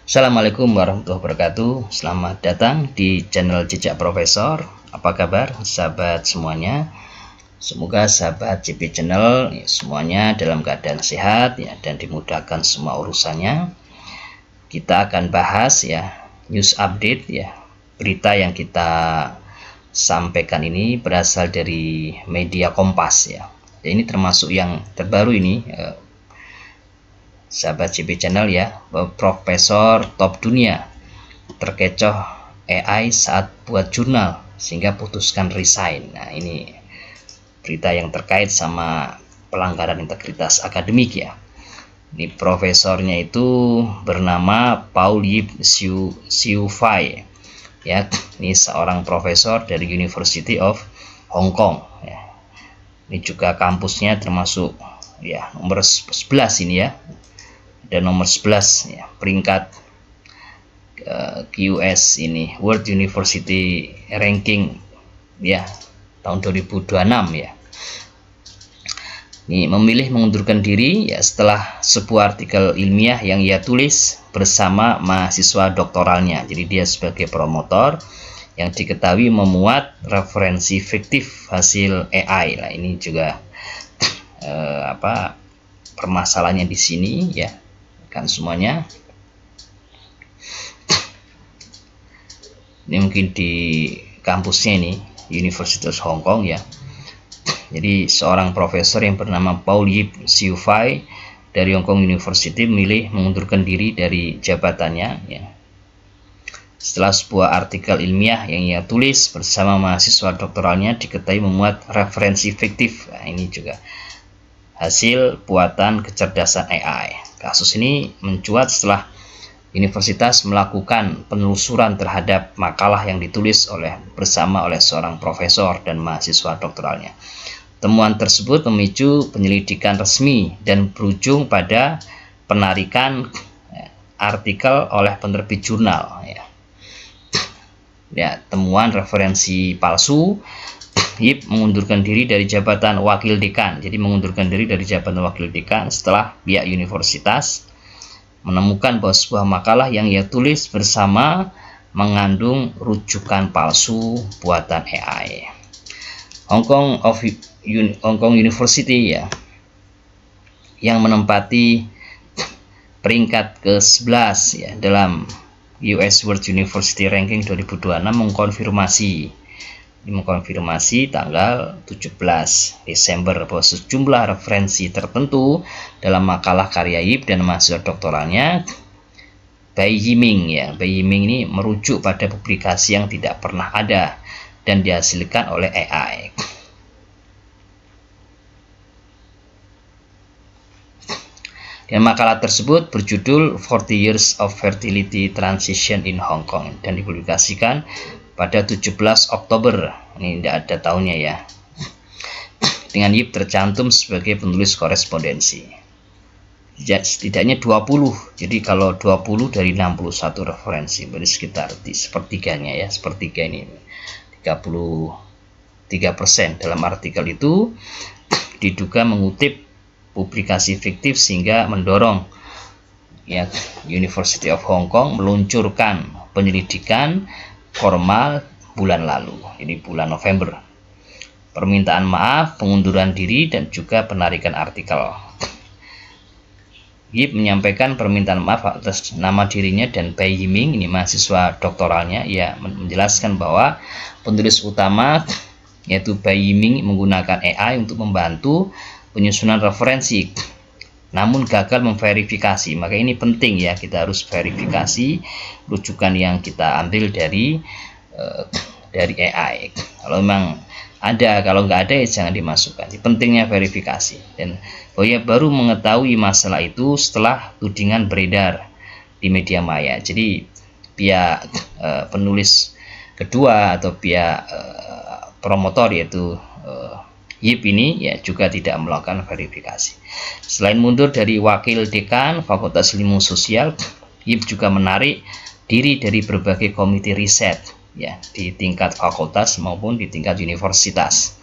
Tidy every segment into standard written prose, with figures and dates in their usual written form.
Assalamualaikum warahmatullahi wabarakatuh. Selamat datang di channel Jejak Profesor. Apa kabar sahabat semuanya? Semoga sahabat JP Channel semuanya dalam keadaan sehat ya, dan dimudahkan semua urusannya. Kita akan bahas ya news update ya. Berita yang kita sampaikan ini berasal dari media Kompas ya. Ini termasuk yang terbaru ini, sahabat JP Channel ya, profesor top dunia terkecoh AI saat buat jurnal sehingga putuskan resign. Nah, ini berita yang terkait sama pelanggaran integritas akademik ya. Ini profesornya itu bernama Paul Yip Siu Fai ya. Ini seorang profesor dari University of Hong Kong ya. Ini juga kampusnya termasuk ya nomor 11 ini ya. Dan nomor 11 ya, peringkat QS ini World University Ranking ya tahun 2026 ya. Ini memilih mengundurkan diri ya setelah sebuah artikel ilmiah yang ia tulis bersama mahasiswa doktoralnya. Jadi dia sebagai promotor yang diketahui memuat referensi fiktif hasil AI. Nah, ini juga permasalahannya di sini ya. Kan semuanya ini mungkin di kampusnya ini University of Hong Kong ya. Jadi seorang profesor yang bernama Paul Yip Siu Fai dari Hong Kong University memilih mengundurkan diri dari jabatannya ya, setelah sebuah artikel ilmiah yang ia tulis bersama mahasiswa doktoralnya diketahui memuat referensi fiktif. Nah, ini juga hasil buatan kecerdasan AI. Kasus ini mencuat setelah universitas melakukan penelusuran terhadap makalah yang ditulis bersama oleh seorang profesor dan mahasiswa doktoralnya. Temuan tersebut memicu penyelidikan resmi dan berujung pada penarikan artikel oleh penerbit jurnal ya. Temuan referensi palsu. Yip mengundurkan diri dari jabatan wakil dekan. Jadi mengundurkan diri dari jabatan wakil dekan setelah pihak universitas menemukan bahwa sebuah makalah yang ia tulis bersama mengandung rujukan palsu buatan AI. Hong Kong University ya, yang menempati peringkat ke-11 ya dalam US World University Ranking 2026 mengkonfirmasi tanggal 17 Desember bahwa sejumlah referensi tertentu dalam makalah karya Yip dan mahasiswa doktoralnya Bai Yiming ya. Bai Yiming ini merujuk pada publikasi yang tidak pernah ada dan dihasilkan oleh AI. Dan makalah tersebut berjudul 40 Years of Fertility Transition in Hong Kong dan dipublikasikan pada 17 Oktober. Ini tidak ada tahunnya ya. Dengan Yip tercantum sebagai penulis korespondensi. Setidaknya 20. Jadi kalau 20 dari 61 referensi berarti sekitar sepertiganya ya, sepertiga ini 33% dalam artikel itu diduga mengutip publikasi fiktif sehingga mendorong ya University of Hong Kong meluncurkan penyelidikan formal bulan lalu, ini bulan November. Permintaan maaf, pengunduran diri dan juga penarikan artikel. Yip menyampaikan permintaan maaf atas nama dirinya dan Bai Yiming, ini mahasiswa doktoralnya. Ia menjelaskan bahwa penulis utama yaitu Bai Yiming menggunakan AI untuk membantu penyusunan referensi, namun gagal memverifikasi. Maka ini penting ya, kita harus verifikasi rujukan yang kita ambil dari AI. Kalau memang ada, kalau nggak ada ya jangan dimasukkan. Pentingnya verifikasi. Dan Boya baru mengetahui masalah itu setelah tudingan beredar di media maya. Jadi pihak penulis kedua atau pihak promotor yaitu Yip ini ya juga tidak melakukan verifikasi. Selain mundur dari wakil dekan Fakultas Ilmu Sosial, Yip juga menarik diri dari berbagai komite riset ya di tingkat fakultas maupun di tingkat universitas.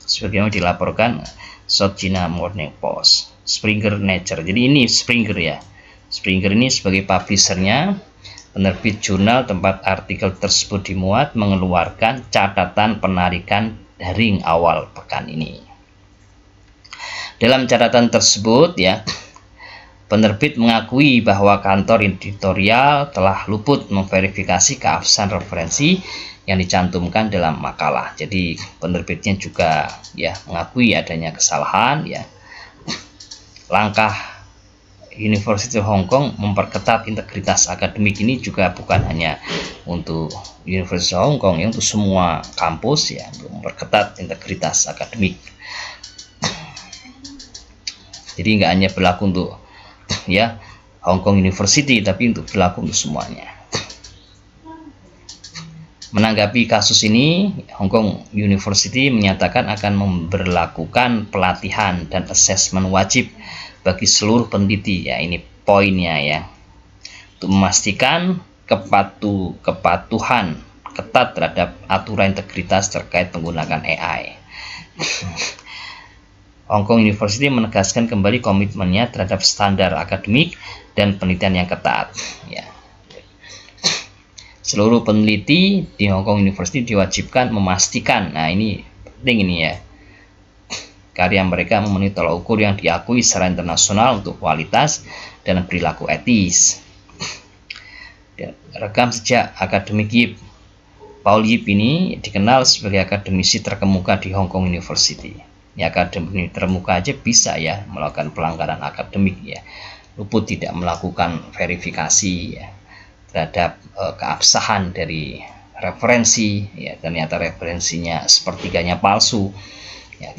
Sebagaimana dilaporkan South China Morning Post, Springer Nature. Jadi ini Springer ya, Springer ini sebagai publishernya, penerbit jurnal tempat artikel tersebut dimuat, mengeluarkan catatan penarikan daring awal pekan ini. Dalam catatan tersebut ya, penerbit mengakui bahwa kantor editorial telah luput memverifikasi keabsahan referensi yang dicantumkan dalam makalah. Jadi penerbitnya juga ya mengakui adanya kesalahan ya. Langkah University of Hong Kong memperketat integritas akademik ini juga bukan hanya untuk University of Hong Kong ya, untuk semua kampus ya, untuk memperketat integritas akademik. Jadi nggak hanya berlaku untuk ya Hong Kong University, tapi untuk berlaku untuk semuanya. Menanggapi kasus ini, Hong Kong University menyatakan akan memberlakukan pelatihan dan asesmen wajib bagi seluruh peneliti. Ya, ini poinnya ya. Untuk memastikan kepatuhan ketat terhadap aturan integritas terkait penggunaan AI. Hong Kong University menegaskan kembali komitmennya terhadap standar akademik dan penelitian yang ketat. Ya. Seluruh peneliti di Hong Kong University diwajibkan memastikan, nah ini penting ini ya, karya mereka memenuhi tolak ukur yang diakui secara internasional untuk kualitas dan perilaku etis. Rekam sejak akademik Yip, Paul Yip ini dikenal sebagai akademisi terkemuka di Hong Kong University. Ya, akademisi terkemuka aja bisa ya melakukan pelanggaran akademik ya, luput tidak melakukan verifikasi ya terhadap keabsahan dari referensi ya, ternyata referensinya sepertiganya palsu ya.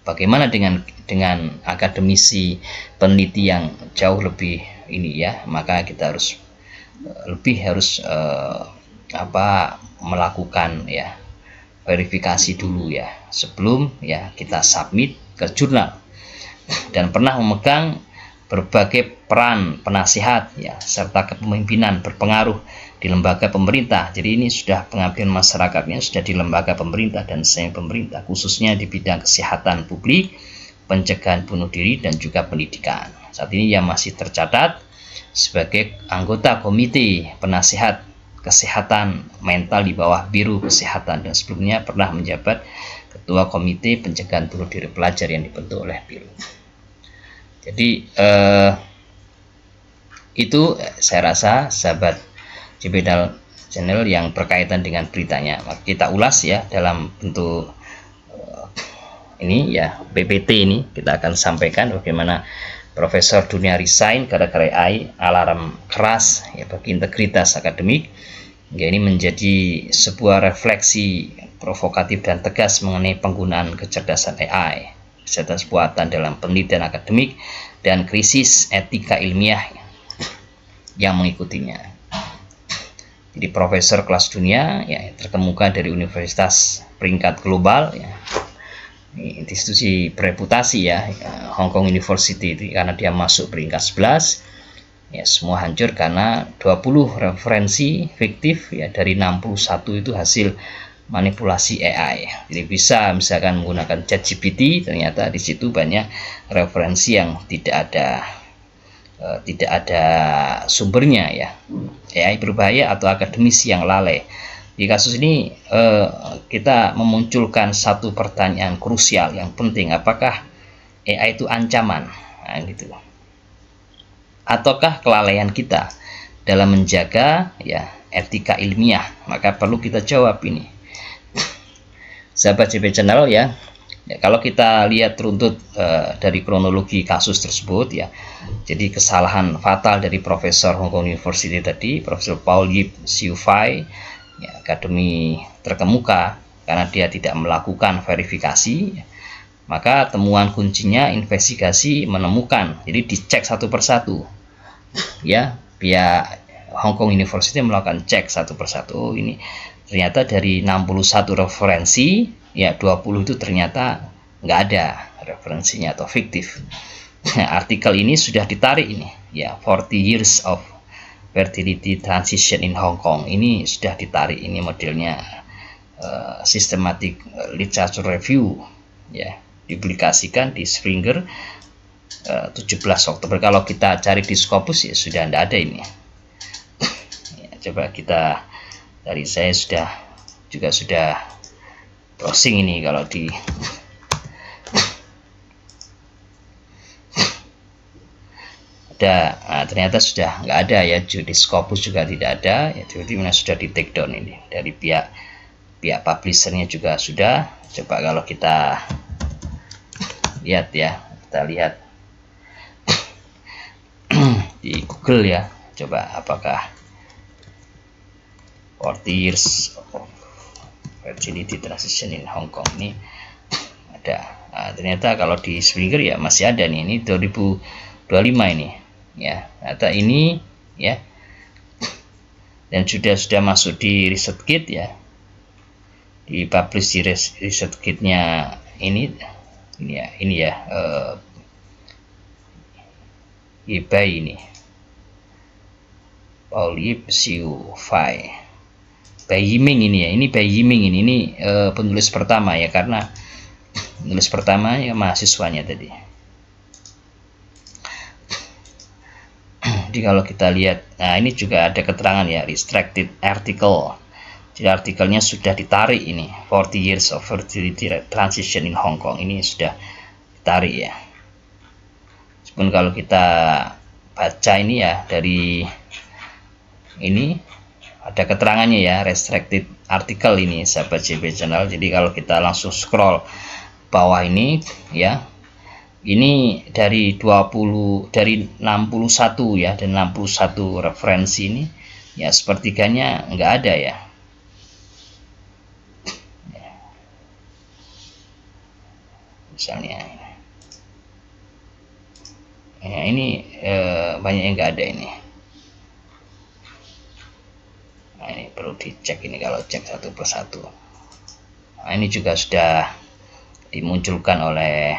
Bagaimana dengan akademisi peneliti yang jauh lebih ini ya, maka kita harus melakukan ya verifikasi dulu ya sebelum ya kita submit ke jurnal, dan pernah memegang berbagai peran penasihat ya serta kepemimpinan berpengaruh di lembaga pemerintah. Jadi ini sudah pengabdian masyarakatnya sudah di lembaga pemerintah dan semi pemerintah, khususnya di bidang kesehatan publik, pencegahan bunuh diri dan juga pendidikan. Saat ini ia masih tercatat sebagai anggota komite penasihat kesehatan mental di bawah Biro Kesehatan, dan sebelumnya pernah menjabat ketua komite pencegahan bunuh diri pelajar yang dibentuk oleh Biro. Jadi itu saya rasa sahabat JB Channel yang berkaitan dengan beritanya. Kita ulas ya dalam bentuk ini ya PPT ini, kita akan sampaikan bagaimana Profesor Dunia resign gara-gara AI, alarm keras ya bagi integritas akademik. Ya, ini menjadi sebuah refleksi provokatif dan tegas mengenai penggunaan kecerdasan AI, kecerdasan buatan dalam penelitian akademik, dan krisis etika ilmiah yang mengikutinya. Jadi profesor kelas dunia ya terkemuka dari universitas peringkat global ya, institusi bereputasi ya, Hong Kong University itu, karena dia masuk peringkat 11 ya, semua hancur karena 20 referensi fiktif ya dari 61 itu hasil manipulasi AI. Jadi bisa misalkan menggunakan ChatGPT, ternyata di situ banyak referensi yang tidak ada sumbernya ya. AI berbahaya atau akademisi yang lalai. Di kasus ini kita memunculkan satu pertanyaan krusial yang penting, apakah AI itu ancaman? Nah, gitu. Ataukah kelalaian kita dalam menjaga ya etika ilmiah? Maka perlu kita jawab ini. Sahabat JB Channel ya, kalau kita lihat runtut dari kronologi kasus tersebut ya, jadi kesalahan fatal dari Profesor Hong Kong University tadi, Profesor Paul Yip Siu Fai ya, akademi terkemuka, karena dia tidak melakukan verifikasi, maka temuan kuncinya investigasi menemukan, jadi dicek satu persatu ya, pihak Hong Kong University melakukan cek satu persatu. Ini ternyata dari 61 referensi ya 20 itu ternyata nggak ada referensinya atau fiktif. Artikel ini sudah ditarik ini ya, 40 years of fertility transition in Hong Kong, ini sudah ditarik, ini modelnya systematic literature review ya, dipublikasikan di Springer 17 Oktober. Kalau kita cari di Scopus ya sudah tidak ada ini. Ya, coba kita, dari saya sudah browsing ini, kalau di ada, nah, ternyata sudah nggak ada ya, di Scopus juga tidak ada ya, jadi sudah di take down ini dari pihak publishernya juga sudah. Coba kalau kita lihat ya, kita lihat di Google ya, coba apakah 40 years of virginity transition in Hong Kong ini ada. Nah, ternyata kalau di Springer ya masih ada nih, ini 2025 ini ya, ternyata ini ya, dan sudah masuk di ResearchGate ya, di publish di ResearchGate-nya ini ya, eBay ini Paul Yip Siu Fai Bai Yiming ini ya, ini Bai Yiming ini penulis pertama ya, karena penulis pertama ya mahasiswanya tadi. Jadi kalau kita lihat, nah ini juga ada keterangan ya, restricted article. Jadi artikelnya sudah ditarik ini, 40 years of fertility transition in Hong Kong, ini sudah ditarik ya. Meskipun kalau kita baca ini ya, dari ini ada keterangannya ya, restricted article ini sahabat JB Channel. Jadi kalau kita langsung scroll bawah ini ya, ini dari 61 ya, dan 61 referensi ini ya, sepertiganya nggak ada ya. Misalnya ya, ini banyak yang nggak ada ini. Nah, ini perlu dicek ini, kalau cek satu persatu. Nah, ini juga sudah dimunculkan oleh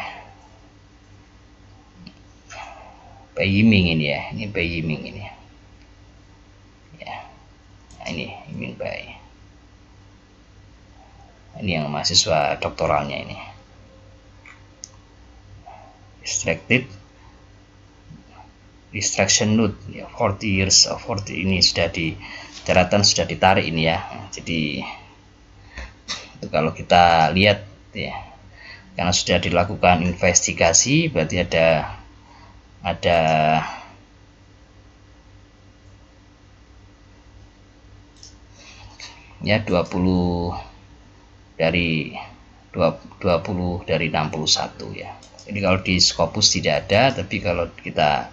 Bai Yiming ini ya, ini Bai Yiming ini ya. Nah, ini Yiming Bai, ini yang mahasiswa doktoralnya ini. Distraction note ya, 40 years of 40 ini sudah di daratan, sudah ditarik ini ya. Jadi itu kalau kita lihat ya, karena sudah dilakukan investigasi, berarti ada ya 20 dari 61 ya. Jadi kalau di Scopus tidak ada, tapi kalau kita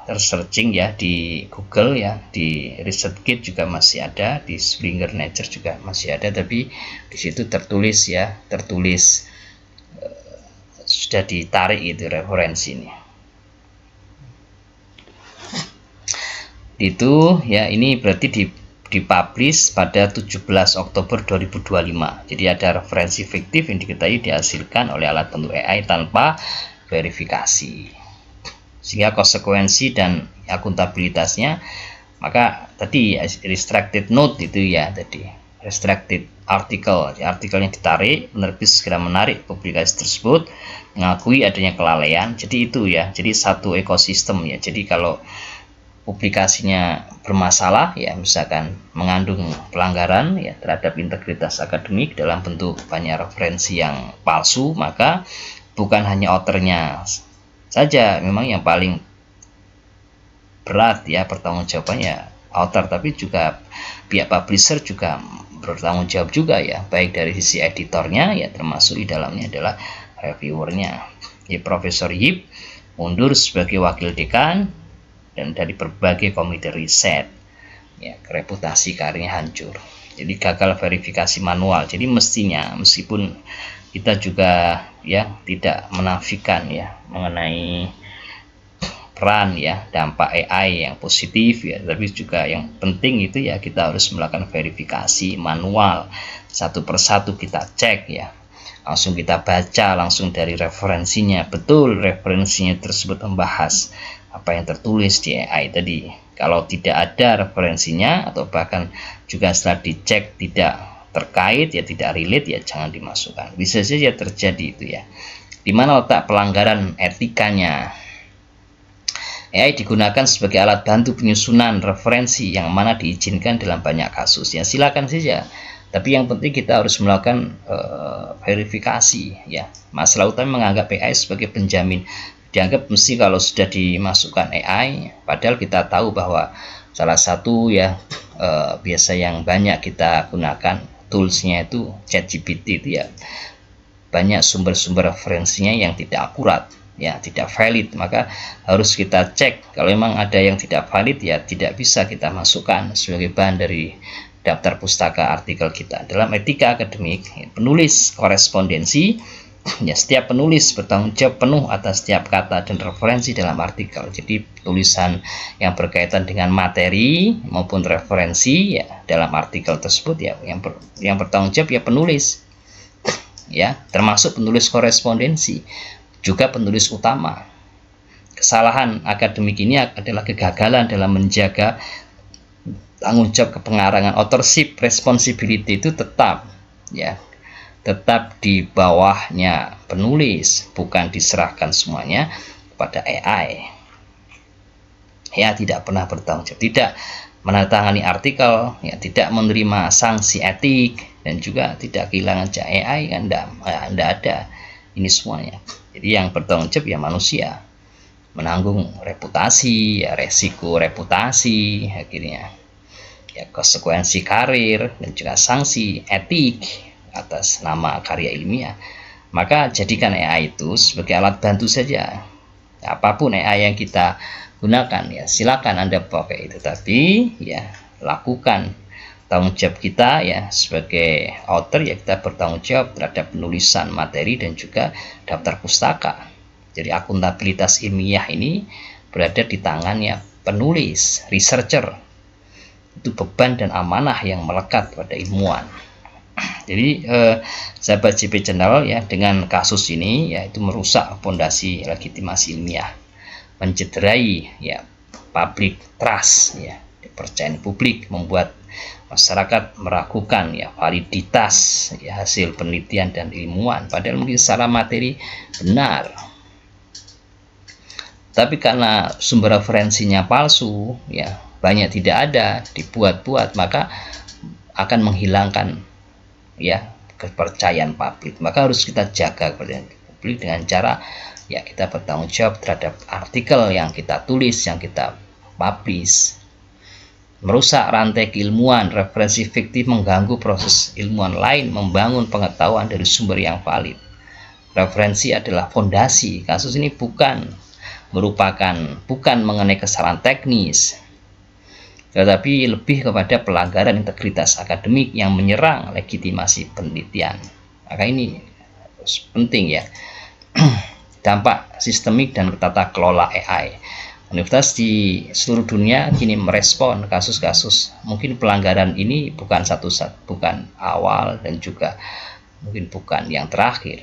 searching ya di Google ya, di ResearchGate juga masih ada, di Springer Nature juga masih ada, tapi di situ tertulis ya, sudah ditarik itu referensi ini. Itu ya, ini berarti dipublish pada 17 Oktober 2025. Jadi ada referensi fiktif yang diketahui dihasilkan oleh alat bantu AI tanpa verifikasi, sehingga konsekuensi dan akuntabilitasnya, maka tadi restricted note itu ya, tadi restricted article, artikelnya ditarik, penerbit segera menarik publikasi tersebut, mengakui adanya kelalaian. Jadi itu ya, jadi satu ekosistem ya. Jadi kalau publikasinya bermasalah ya, misalkan mengandung pelanggaran ya terhadap integritas akademik dalam bentuk banyak referensi yang palsu, maka bukan hanya authornya saja memang yang paling berat ya pertanggungjawabannya, author, tapi juga pihak publisher juga bertanggung jawab juga ya, baik dari sisi editornya ya, termasuk di dalamnya adalah reviewernya. Ya, Profesor Yip mundur sebagai wakil dekan dan dari berbagai komite riset ya, reputasi karirnya hancur. Jadi gagal verifikasi manual. Jadi mestinya, meskipun kita juga ya tidak menafikan ya mengenai peran ya dampak AI yang positif ya, tapi juga yang penting itu ya, kita harus melakukan verifikasi manual, satu persatu kita cek ya, langsung kita baca langsung dari referensinya, betul referensinya tersebut membahas apa yang tertulis di AI tadi. Kalau tidak ada referensinya atau bahkan juga setelah dicek tidak terkait ya, tidak relate ya, jangan dimasukkan. Bisa saja terjadi itu ya, Di mana letak pelanggaran etikanya? AI digunakan sebagai alat bantu penyusunan referensi yang mana diizinkan dalam banyak kasus. Ya silakan saja. Tapi yang penting kita harus melakukan verifikasi. Ya, masalah utama menganggap AI sebagai penjamin. Dianggap mesti kalau sudah dimasukkan AI, padahal kita tahu bahwa salah satu ya biasa yang banyak kita gunakan toolsnya itu ChatGPT itu ya banyak sumber-sumber referensinya yang tidak akurat, ya tidak valid, maka harus kita cek. Kalau memang ada yang tidak valid ya tidak bisa kita masukkan sebagai bahan dari daftar pustaka artikel kita. Dalam etika akademik, penulis korespondensi, ya setiap penulis bertanggung jawab penuh atas setiap kata dan referensi dalam artikel. Jadi tulisan yang berkaitan dengan materi maupun referensi ya dalam artikel tersebut ya yang bertanggung jawab ya penulis, ya termasuk penulis korespondensi, juga penulis utama. Kesalahan akademik ini adalah kegagalan dalam menjaga tanggung jawab kepengarangan. Authorship responsibility itu tetap di bawahnya penulis, bukan diserahkan semuanya kepada AI. Ya tidak pernah bertanggung jawab, tidak menandatangani artikel, ya tidak menerima sanksi etik, dan juga tidak kehilangan jejak AI kan tidak ada ini semuanya. Jadi yang bertanggung jawab ya manusia, menanggung reputasi, ya resiko reputasi akhirnya, ya konsekuensi karir dan juga sanksi etik atas nama karya ilmiah. Maka jadikan AI itu sebagai alat bantu saja. Apapun AI yang kita gunakan ya silakan Anda pakai itu, tapi ya lakukan tanggung jawab kita ya sebagai author, ya kita bertanggung jawab terhadap penulisan materi dan juga daftar pustaka. Jadi akuntabilitas ilmiah ini berada di tangan ya penulis, researcher. Itu beban dan amanah yang melekat pada ilmuwan. Jadi sahabat JP Channel ya, dengan kasus ini ya itu merusak fondasi legitimasi ilmiah, mencederai ya public trust ya kepercayaan publik, membuat masyarakat meragukan ya validitas ya hasil penelitian dan ilmuwan, padahal mungkin secara materi benar, tapi karena sumber referensinya palsu ya banyak tidak ada, dibuat-buat, maka akan menghilangkan ya kepercayaan publik. Maka harus kita jaga kepercayaan publik dengan cara ya kita bertanggung jawab terhadap artikel yang kita tulis, yang kita publish. Merusak rantai keilmuan, referensi fiktif mengganggu proses ilmuwan lain membangun pengetahuan dari sumber yang valid. Referensi adalah fondasi. Kasus ini bukan mengenai kesalahan teknis, tetapi lebih kepada pelanggaran integritas akademik yang menyerang legitimasi penelitian. Maka ini penting ya. Dampak sistemik dan tata kelola AI. Universitas di seluruh dunia kini merespon kasus-kasus. Mungkin pelanggaran ini bukan bukan awal dan juga mungkin bukan yang terakhir.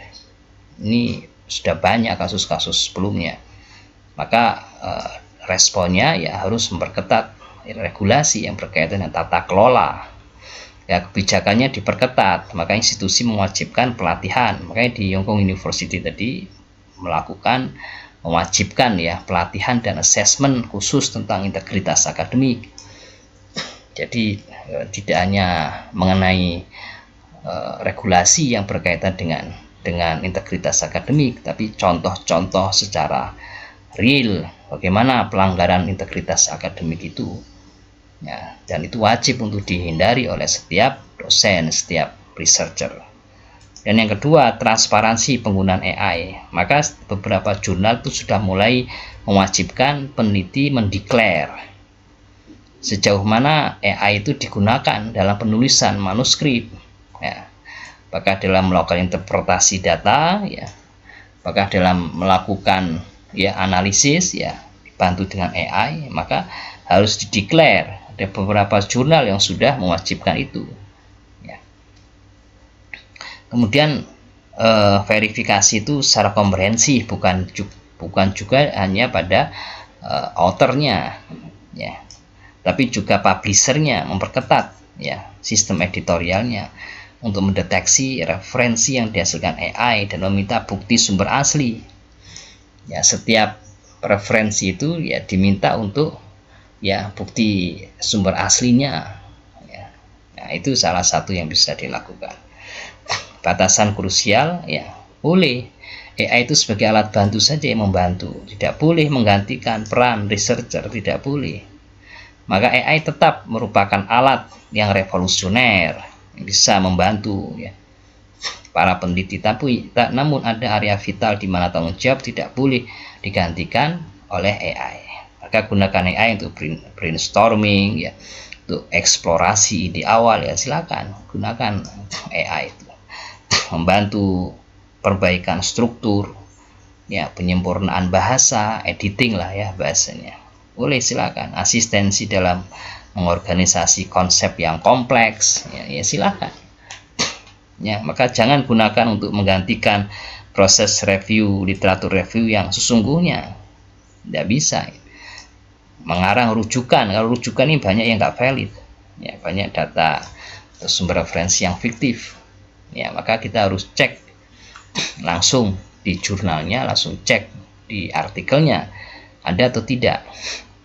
Ini sudah banyak kasus-kasus sebelumnya. Maka responnya ya harus memperketat regulasi yang berkaitan dengan tata kelola. Ya, kebijakannya diperketat, maka institusi mewajibkan pelatihan. Makanya di Yong Kong University tadi mewajibkan ya pelatihan dan asesmen khusus tentang integritas akademik. Jadi tidak hanya mengenai regulasi yang berkaitan dengan integritas akademik, tapi contoh-contoh secara real bagaimana pelanggaran integritas akademik itu ya, dan itu wajib untuk dihindari oleh setiap dosen, setiap researcher. Dan yang kedua, transparansi penggunaan AI. Maka beberapa jurnal itu sudah mulai mewajibkan peneliti mendeklar sejauh mana AI itu digunakan dalam penulisan manuskrip, ya, apakah dalam melakukan interpretasi data, ya, apakah dalam melakukan ya analisis, ya dibantu dengan AI, maka harus dideklar. Ada beberapa jurnal yang sudah mewajibkan itu. Kemudian verifikasi itu secara komprehensif, bukan juga hanya pada authornya ya, tapi juga publishernya, memperketat ya sistem editorialnya. untuk mendeteksi referensi yang dihasilkan AI dan meminta bukti sumber asli. Ya, setiap referensi itu ya diminta untuk ya bukti sumber aslinya. Ya. Nah, itu salah satu yang bisa dilakukan. Batasan krusial ya boleh. AI itu sebagai alat bantu saja yang membantu, tidak boleh menggantikan peran researcher, tidak boleh. Maka AI tetap merupakan alat yang revolusioner, bisa membantu ya para peneliti, tapi namun ada area vital di mana tanggung jawab tidak boleh digantikan oleh AI. Maka gunakan AI untuk brainstorming ya, untuk eksplorasi ide awal ya, silakan gunakan AI itu membantu perbaikan struktur ya, penyempurnaan bahasa, editing lah ya bahasanya, boleh, silakan. Asistensi dalam mengorganisasi konsep yang kompleks ya silakan ya. Maka jangan gunakan untuk menggantikan proses review, literatur review yang sesungguhnya, tidak bisa. Mengarang rujukan, kalau rujukan ini banyak yang nggak valid ya, banyak data atau sumber referensi yang fiktif ya, maka kita harus cek langsung di jurnalnya, langsung cek di artikelnya ada atau tidak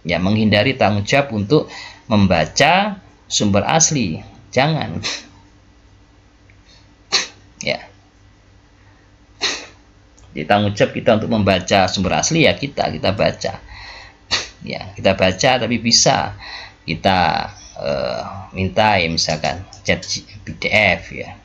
ya. Menghindari tanggung jawab untuk membaca sumber asli, jangan ya. Di tanggung jawab kita untuk membaca sumber asli ya, kita baca ya, kita baca, tapi bisa kita minta ya misalkan chat PDF ya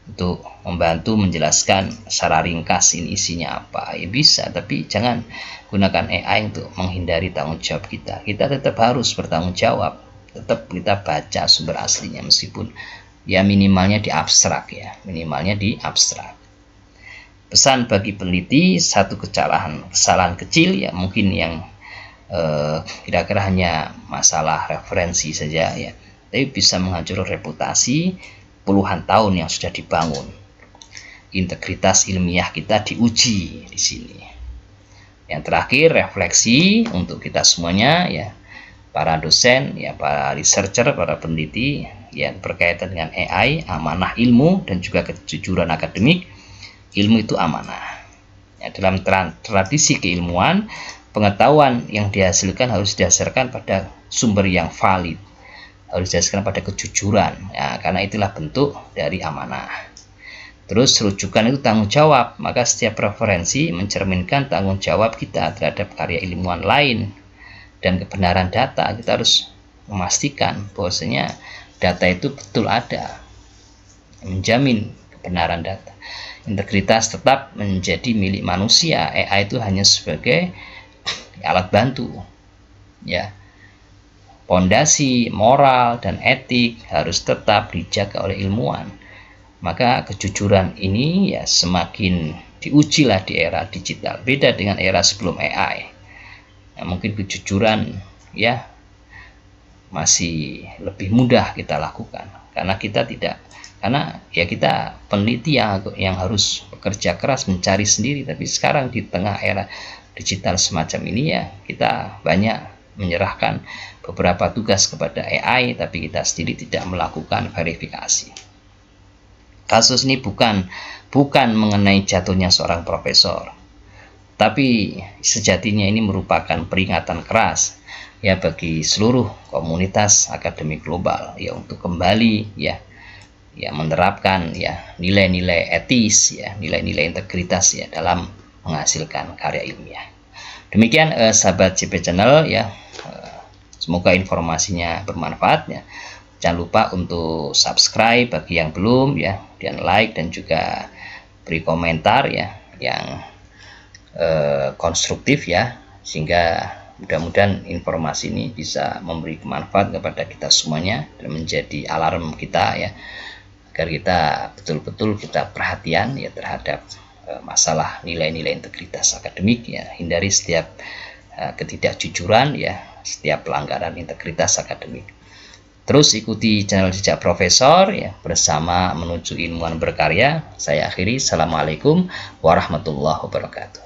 untuk membantu menjelaskan secara ringkas ini isinya apa ya, bisa. Tapi jangan gunakan AI untuk menghindari tanggung jawab kita. Kita tetap harus bertanggung jawab, tetap kita baca sumber aslinya, meskipun ya minimalnya di abstrak ya, minimalnya di abstrak. Pesan bagi peneliti, satu kesalahan kecil ya mungkin yang kira-kira hanya masalah referensi saja ya, tapi bisa menghancurkan reputasi puluhan tahun yang sudah dibangun. Integritas ilmiah kita diuji di sini. Yang terakhir, refleksi untuk kita semuanya ya, para dosen ya, para researcher, para peneliti yang berkaitan dengan AI, amanah ilmu dan juga kejujuran akademik. Ilmu itu amanah ya, dalam tradisi keilmuan, pengetahuan yang dihasilkan harus didasarkan pada sumber yang valid, harus didasarkan pada kejujuran ya, karena itulah bentuk dari amanah. Terus rujukan itu tanggung jawab, maka setiap referensi mencerminkan tanggung jawab kita terhadap karya ilmuwan lain dan kebenaran data. Kita harus memastikan bahwasanya data itu betul ada, menjamin kebenaran data. Integritas tetap menjadi milik manusia, AI itu hanya sebagai alat bantu ya. Pondasi moral dan etik harus tetap dijaga oleh ilmuwan. Maka kejujuran ini ya semakin diuji lah di era digital, beda dengan era sebelum AI. Nah, mungkin kejujuran ya masih lebih mudah kita lakukan karena kita peneliti yang harus bekerja keras mencari sendiri. Tapi sekarang di tengah era digital semacam ini ya, kita banyak menyerahkan beberapa tugas kepada AI, tapi kita sendiri tidak melakukan verifikasi. Kasus ini bukan mengenai jatuhnya seorang profesor, tapi sejatinya ini merupakan peringatan keras ya bagi seluruh komunitas akademik global ya, untuk kembali ya menerapkan ya nilai-nilai etis ya, nilai-nilai integritas ya dalam menghasilkan karya ilmiah. Demikian sahabat CP Channel ya, semoga informasinya bermanfaat ya. Jangan lupa untuk subscribe bagi yang belum ya, dan like dan juga beri komentar ya yang konstruktif ya, sehingga mudah-mudahan informasi ini bisa memberi manfaat kepada kita semuanya dan menjadi alarm kita ya, agar kita betul-betul kita perhatian ya terhadap masalah nilai-nilai integritas akademik ya, hindari setiap ketidakjujuran ya, setiap pelanggaran integritas akademik. Terus ikuti channel Jejak Profesor ya, bersama menuju ilmuwan berkarya. Saya akhiri, assalamualaikum warahmatullahi wabarakatuh.